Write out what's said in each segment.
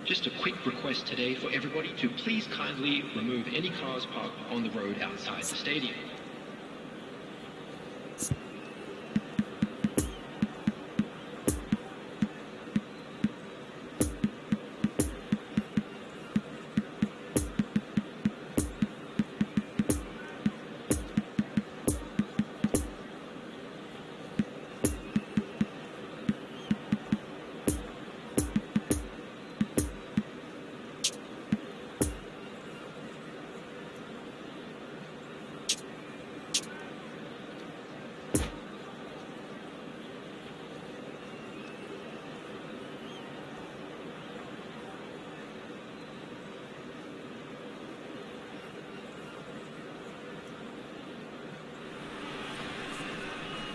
Just a quick request today for everybody to please kindly remove any cars parked on the road outside the stadium.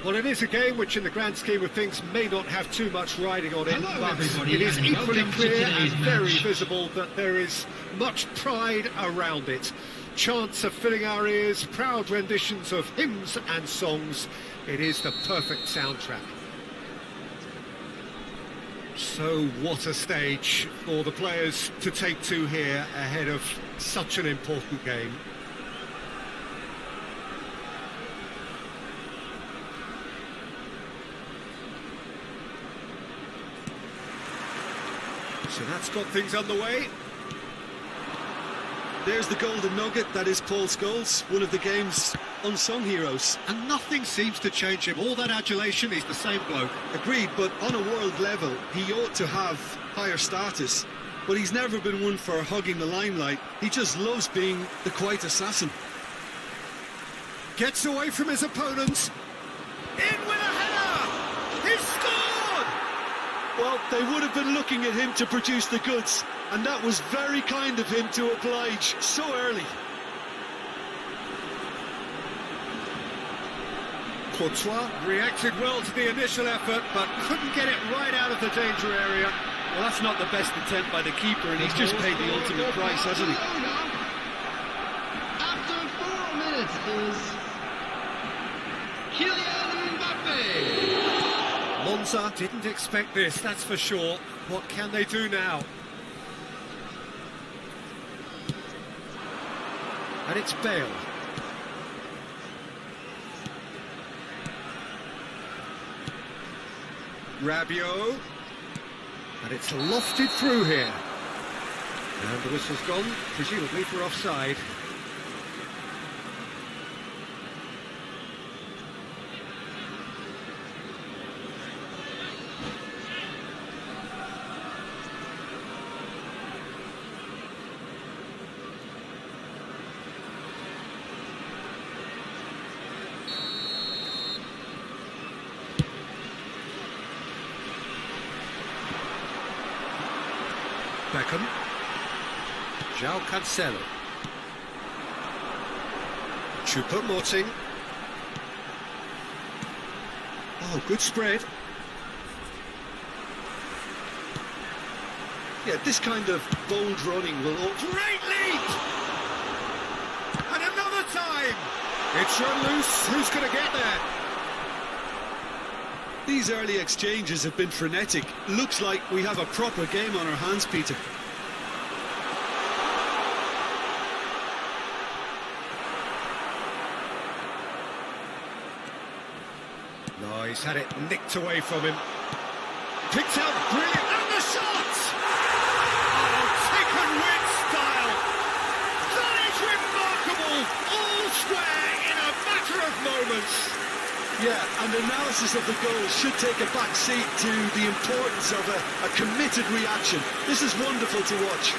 Well, it is a game which, in the grand scheme of things, may not have too much riding on it. Hello, but everybody, it is and equally welcome to clear today's and very match. visible that there is much pride around it. Chants are filling our ears, proud renditions of hymns and songs. It is the perfect soundtrack. So what a stage for the players to take to here ahead of such an important game. So that's got things underway. There's the golden nugget, that is Paul Scholes, one of the game's unsung heroes. And nothing seems to change him. All that adulation, he's the same bloke. Agreed, but on a world level, he ought to have higher status. But he's never been one for hogging the limelight. He just loves being the quiet assassin. Gets away from his opponents. In with a header! He's scored! Well, they would have been looking at him to produce the goods, and that was very kind of him to oblige so early. Courtois reacted well to the initial effort, but couldn't get it right out of the danger area. Well, that's not the best attempt by the keeper, and he's just paid the ultimate price, hasn't he? After 4 minutes is Kylian Mbappe. Monza didn't expect this, that's for sure. What can they do now? And it's Bale. Rabiot. And it's lofted through here. And the whistle's gone, presumably for offside. Beckham. João Cancelo. Choupo-Moting. Oh, good spread. Yeah, this kind of bold running will... Great leap! And another time! It's run loose. Who's going to get there? These early exchanges have been frenetic. Looks like we have a proper game on our hands, Peter. No, he's had it nicked away from him. Picked out brilliant, and the shot! Oh, taken with style! That is remarkable! All square in a matter of moments! Yeah, and analysis of the goal should take a back seat to the importance of a committed reaction. This is wonderful to watch.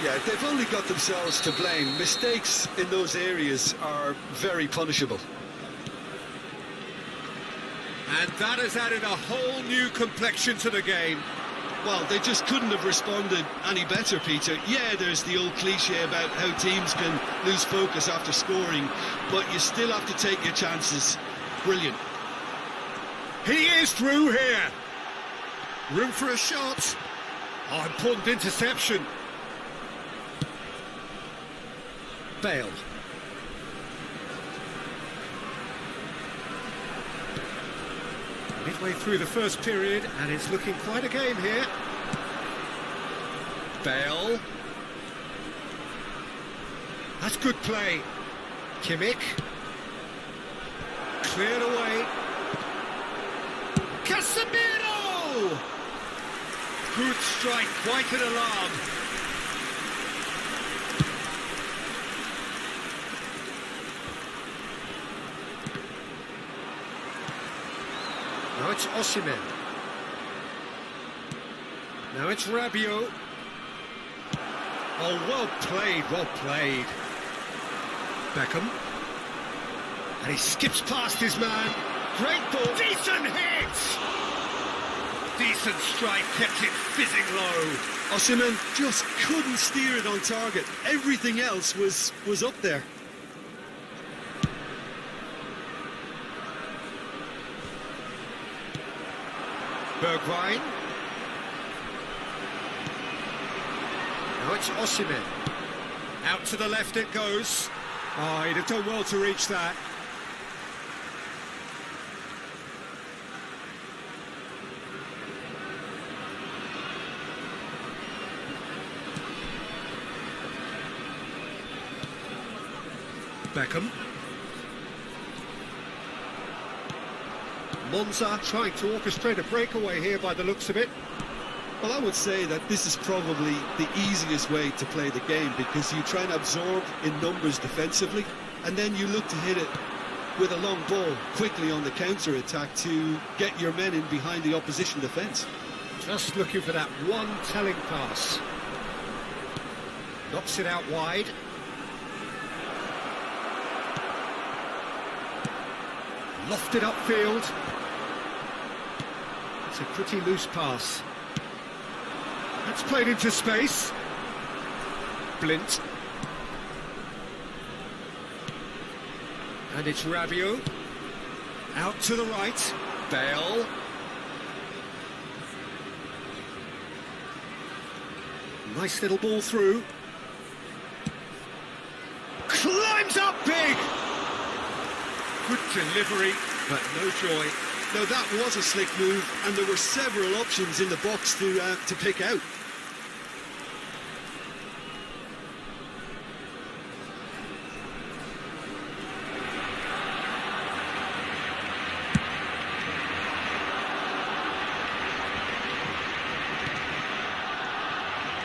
Yeah, they've only got themselves to blame. Mistakes in those areas are very punishable. And that has added a whole new complexion to the game. Well, they just couldn't have responded any better, Peter. Yeah, there's the old cliche about how teams can lose focus after scoring, but you still have to take your chances. Brilliant. He is through here. Room for a shot. Oh, important interception. Bale. Midway through the first period, and it's looking quite a game here. Bale. That's good play. Kimmich. Cleared away. Casemiro! Good strike, quite an alarm. Now it's Osimhen. Now it's Rabiot. Oh, well played, well played. Beckham. And he skips past his man. Great ball. Decent hit! Decent strike, kept it fizzing low. Osimhen just couldn't steer it on target. Everything else was up there. Bergwijn. Now it's Osimhen. Out to the left it goes. Oh, he'd have done well to reach that. Beckham. Monza trying to orchestrate a breakaway here by the looks of it. Well, I would say that this is probably the easiest way to play the game, because you try and absorb in numbers defensively, and then you look to hit it with a long ball quickly on the counter-attack to get your men in behind the opposition defence. Just looking for that one telling pass. Knocks it out wide. Lofted upfield. It's a pretty loose pass. That's played into space. Blint. And it's Rabiot. Out to the right. Bale. Nice little ball through. Climbs up big! Good delivery, but no joy. Now that was a slick move, and there were several options in the box to pick out.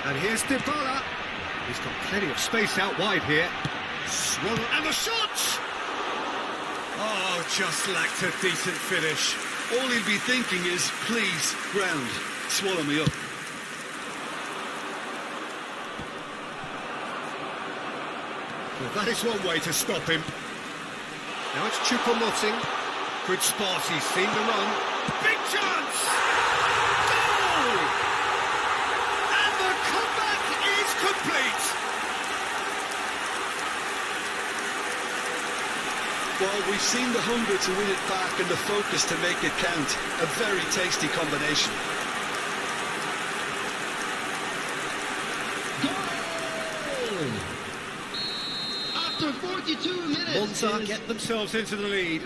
And here's Dybala. He's got plenty of space out wide here. Swallow, and the shot! Oh, just lacked a decent finish. All he'll be thinking is, please, ground, swallow me up. Well, that is one way to stop him. Now it's Choupo-Moting. Good spot, he's seen the run. Big chance! Goal! And the comeback is complete! Well, we've seen the hunger to win it back and the focus to make it count. A very tasty combination. Goal! After 42 minutes... Monza get themselves into the lead.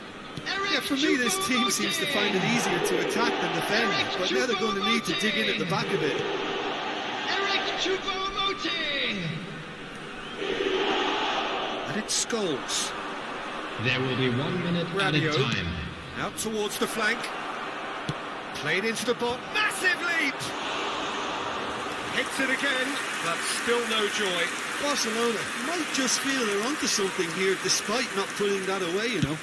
Yeah, for me, this team seems to find it easier to attack than defend, but now they're going to need to dig in at the back a bit. And it's Scholes. There will be 1 minute added Rabiot. time. Out towards the flank. Played into the box. Massive leap! Hits it again, but still no joy. Barcelona might just feel they're onto something here, despite not putting that away, you know.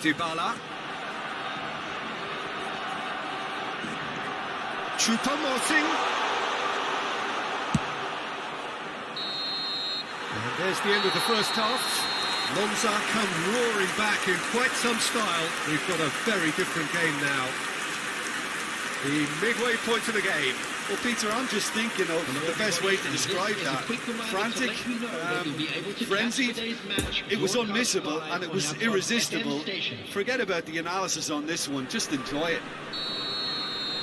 Dybala. Choupo-Moting. And there's the end of the first half. Monza come roaring back in quite some style. We've got a very different game now. The midway point of the game. Well, Peter, I'm just thinking of the best way to describe that. Frantic, frenzied, it was unmissable and it was irresistible. Forget about the analysis on this one, just enjoy it.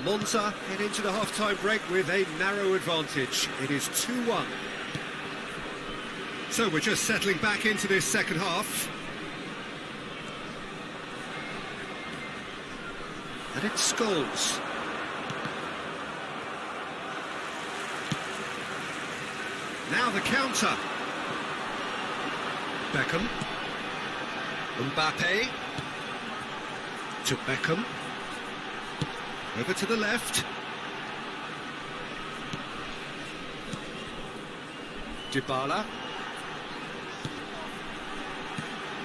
Monza head into the half-time break with a narrow advantage. It is 2-1. So we're just settling back into this second half. And it's Scholes. Now the counter. Beckham. Mbappe. To Beckham. Over to the left. Dybala.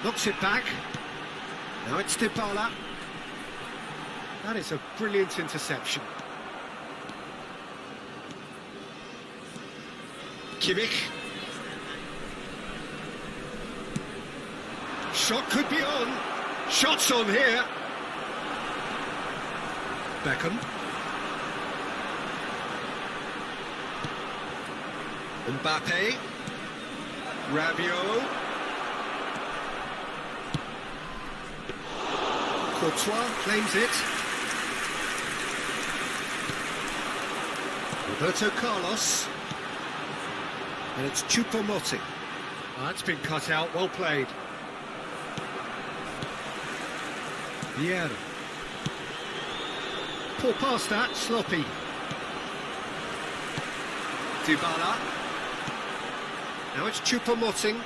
Knocks it back. Now it's Dybala. That is a brilliant interception. Kimmich. Shot could be on. Shots on here. Beckham. Mbappe. Rabiot. Courtois claims it. Roberto Carlos. And it's Choupo-Moting. That's been cut out, well played. Vieira. Poor pass that, sloppy. Dybala. Now it's Choupo-Moting.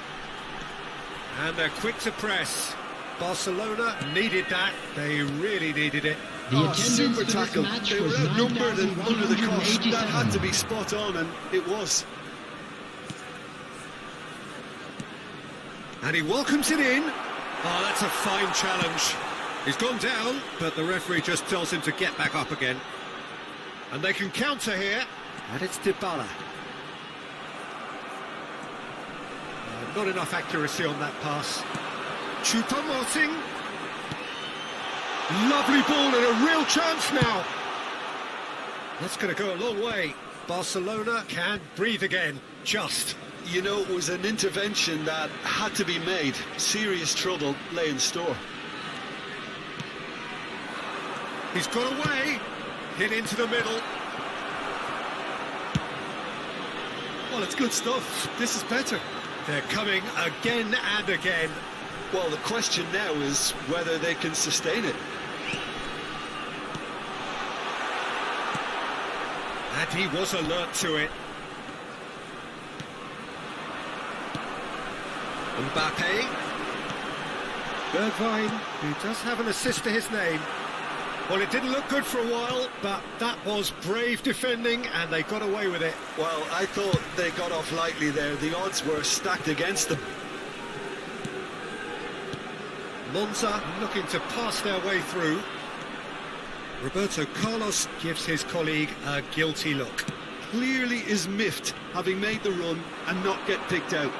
And they're quick to press. Barcelona needed that, they really needed it. Super tackle. They were outnumbered and under the cosh. That had to be spot on, and it was. And he welcomes it in. Oh, that's a fine challenge. He's gone down, but the referee just tells him to get back up again. And they can counter here. And it's Dybala. Not enough accuracy on that pass. Choupo-Moting. Lovely ball and a real chance now. That's going to go a long way. Barcelona can breathe again, just. You know, it was an intervention that had to be made. Serious trouble lay in store. He's got away. Hit into the middle. Well, it's good stuff. This is better. They're coming again and again. Well, the question now is whether they can sustain it. And he was alert to it. Mbappe. Bergwijn, who does have an assist to his name. Well, it didn't look good for a while, but that was brave defending, and they got away with it. Well, I thought they got off lightly there. The odds were stacked against them. Monza looking to pass their way through. Roberto Carlos gives his colleague a guilty look. Clearly is miffed, having made the run and not get picked out.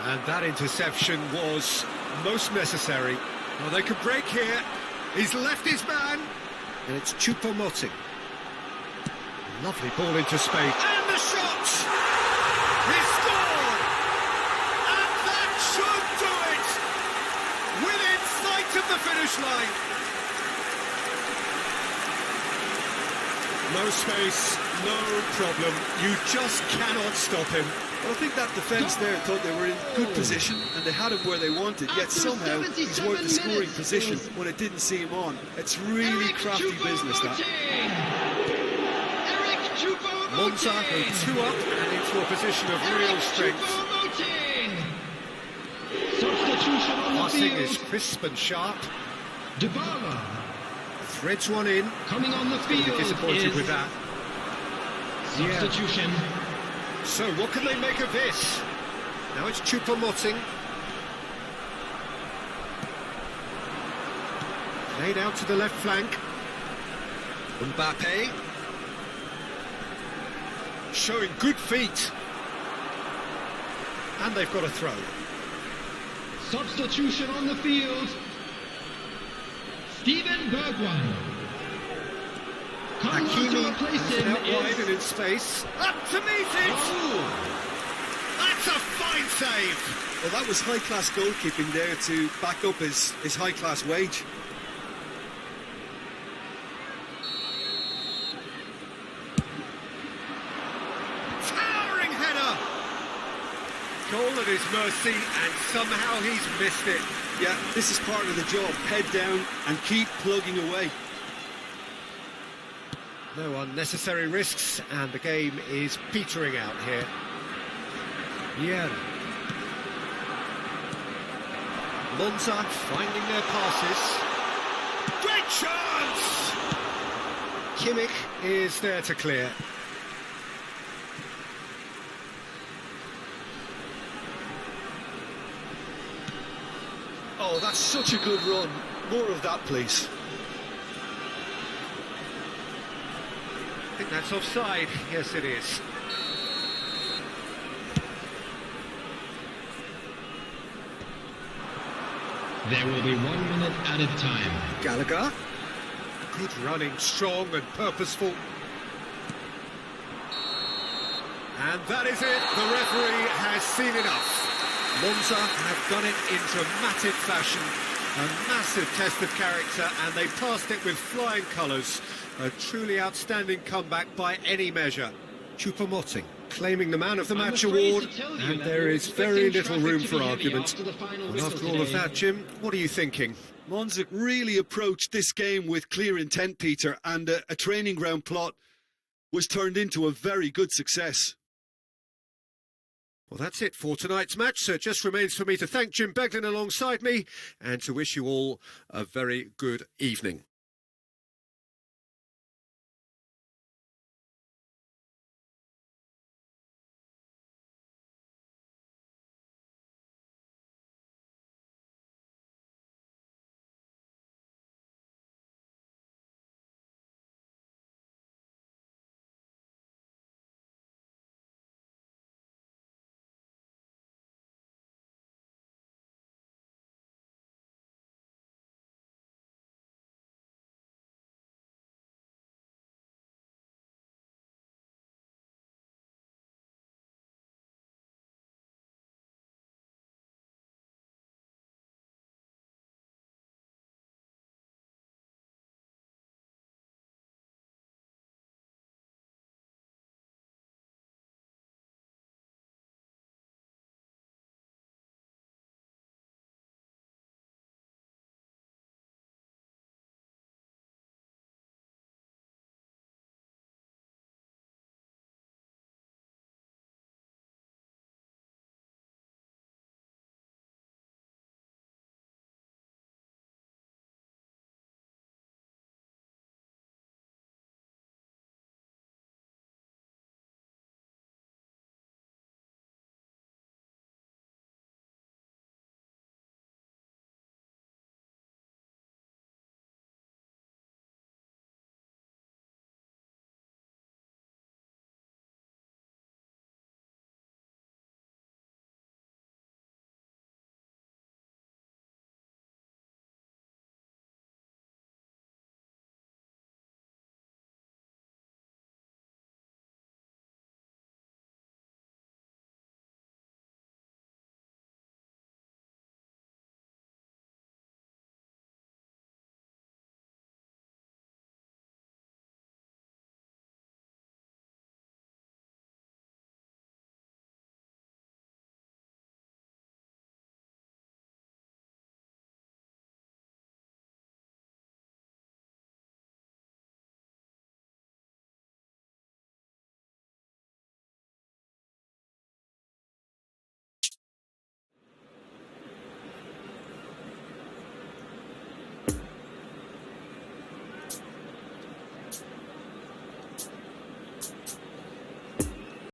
And that interception was most necessary. Well, they could break here. He's left his man. And it's Choupo-Moting. Lovely ball into space. And the shot! He scored! And that should do it! Within sight of the finish line. No space, no problem. You just cannot stop him. Well, I think that defence there thought they were in good position and they had him where they wanted, yet somehow he's worked the scoring position when it didn't see him on. It's really crafty business, that. Monza go 2 up and into a position of real strength. Passing is crisp and sharp. Dybala Threads one in. coming on the field. Disappointed with that. Substitution. So what can they make of this? Now it's Choupo-Moting. Played out to the left flank. Mbappe. Showing good feet. And they've got a throw. Substitution on the field. Steven Bergwijn. Coming on to replace him out wide is... and in space. Up to meet it! Oh. That's a fine save! Well, that was high-class goalkeeping there to back up his high-class wage. Towering header! Goal at his mercy, and somehow he's missed it. Yeah, this is part of the job. Head down and keep plugging away. No unnecessary risks, and the game is petering out here. Yeah. Monza finding their passes. Great chance! Kimmich is there to clear. Oh, that's such a good run. More of that, please. I think that's offside. Yes, it is. There will be 1 minute added time. Gallagher. Good running, strong and purposeful. And that is it. The referee has seen enough. Monza have done it in dramatic fashion. A massive test of character, and they passed it with flying colours. A truly outstanding comeback by any measure. Choupo-Moting claiming the Man of the Match award, and there is very little room for argument. And after all of that, Jim, what are you thinking? Monza really approached this game with clear intent, Peter, and a training ground plot was turned into a very good success. Well, that's it for tonight's match, so it just remains for me to thank Jim Beglin alongside me and to wish you all a very good evening.